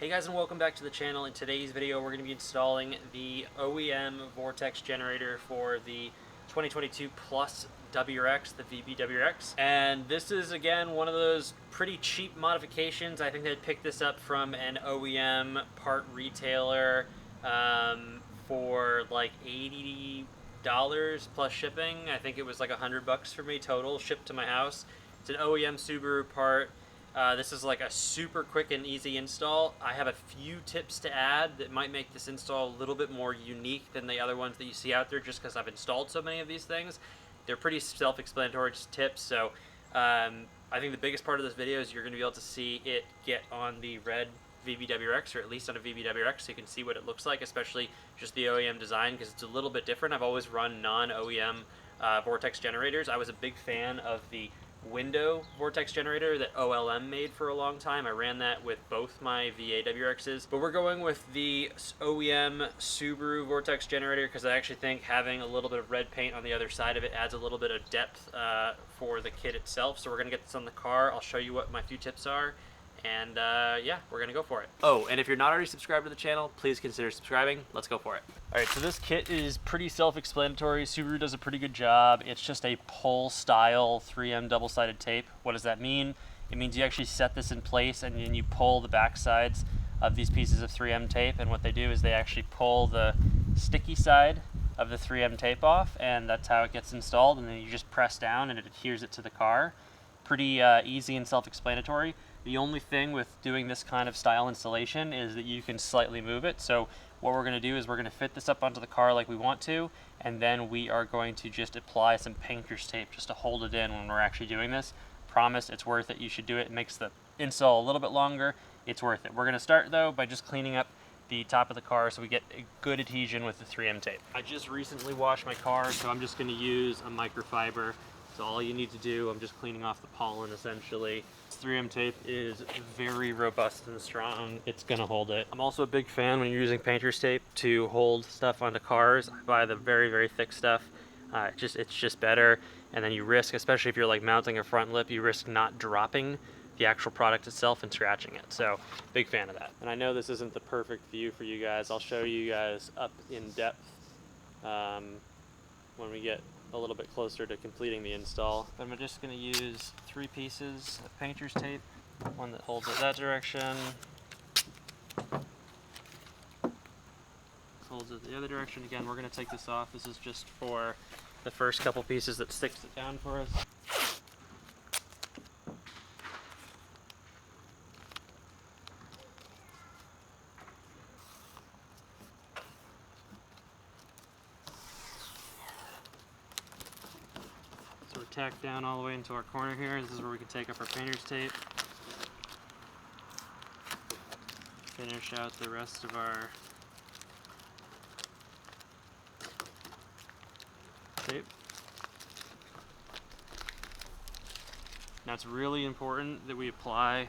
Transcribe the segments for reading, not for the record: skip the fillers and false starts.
Hey guys, and welcome back to the channel. In today's video we're going to be installing the OEM Vortex generator for the 2022 Plus WRX, the VB WRX. And this is again one of those pretty cheap modifications. I think they picked this up from an OEM part retailer for like $80 plus shipping. I think it was like $100 for me total, shipped to my house. It's an OEM Subaru part. This is like a super quick and easy install. I have a few tips to add that might make this install a little bit more unique than the other ones that you see out there, just because I've installed so many of these things. They're pretty self-explanatory tips, so I think the biggest part of this video is you're going to be able to see it get on the red VB WRX, or at least on a VB WRX, so you can see what it looks like, especially just the OEM design, because it's a little bit different. I've always run non-OEM Vortex generators. I was a big fan of the window Vortex generator that OLM made for a long time. I ran that with both my VA WRXs, but we're going with the OEM Subaru Vortex generator because I actually think having a little bit of red paint on the other side of it adds a little bit of depth for the kit itself. So we're gonna get this on the car. I'll show you what my few tips are, and yeah, we're gonna go for it. Oh, and if you're not already subscribed to the channel, please consider subscribing. Let's go for it. All right, so this kit is pretty self-explanatory. Subaru does a pretty good job. It's just a pull-style 3M double-sided tape. What does that mean? It means you actually set this in place and then you pull the back sides of these pieces of 3M tape, and what they do is they actually pull the sticky side of the 3M tape off, and that's how it gets installed, and then you just press down and it adheres it to the car. Pretty easy and self-explanatory. The only thing with doing this kind of style installation is that you can slightly move it. So what we're going to do is we're going to fit this up onto the car like we want to, and then we are going to just apply some painter's tape just to hold it in when we're actually doing this. Promise, it's worth it. You should do it. It makes the install a little bit longer. It's worth it. We're going to start though by just cleaning up the top of the car so we get a good adhesion with the 3M tape. I just recently washed my car, so I'm just going to use a microfiber. So all you need to do, I'm just cleaning off the pollen essentially. This 3M tape is very robust and strong. It's gonna hold it. I'm also a big fan when you're using painter's tape to hold stuff onto cars. I buy the very, very thick stuff. It's just better. And then you risk, especially if you're like mounting a front lip, you risk not dropping the actual product itself and scratching it. So big fan of that. And I know this isn't the perfect view for you guys. I'll show you guys up in depth when we get a little bit closer to completing the install. But I'm just going to use 3 pieces of painter's tape, one that holds it that direction, holds it the other direction. Again, we're going to take this off. This is just for the first couple pieces that sticks it down for us. So we're tacked down all the way into our corner here. This is where we can take up our painter's tape. Finish out the rest of our tape. Now it's really important that we apply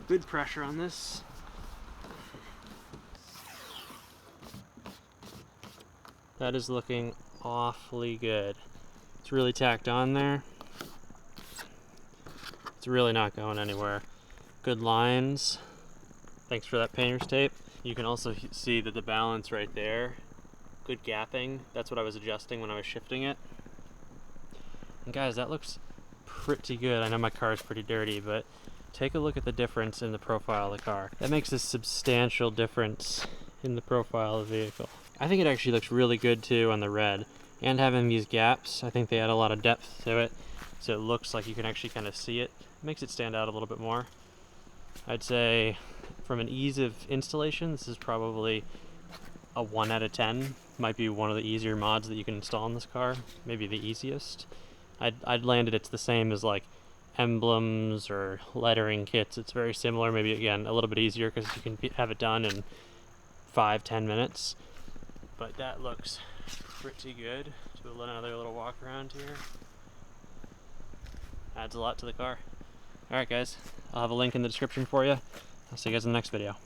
good pressure on this. That is looking awfully good. It's really tacked on there. It's really not going anywhere. Good lines. Thanks for that painter's tape. You can also see that the balance right there, good gapping. That's what I was adjusting when I was shifting it. And guys, that looks pretty good. I know my car is pretty dirty, but take a look at the difference in the profile of the car. That makes a substantial difference in the profile of the vehicle. I think it actually looks really good too on the red. And having these gaps, I think they add a lot of depth to it, so it looks like you can actually kind of see it. It makes it stand out a little bit more. I'd say from an ease of installation, this is probably a 1 out of 10. Might be one of the easier mods that you can install in this car, maybe the easiest. I'd landed it's the same as like emblems or lettering kits. It's very similar, maybe again a little bit easier because you can have it done in 5-10 minutes. But that looks pretty good. Do another little walk around here. Adds a lot to the car. Alright guys, I'll have a link in the description for you. I'll see you guys in the next video.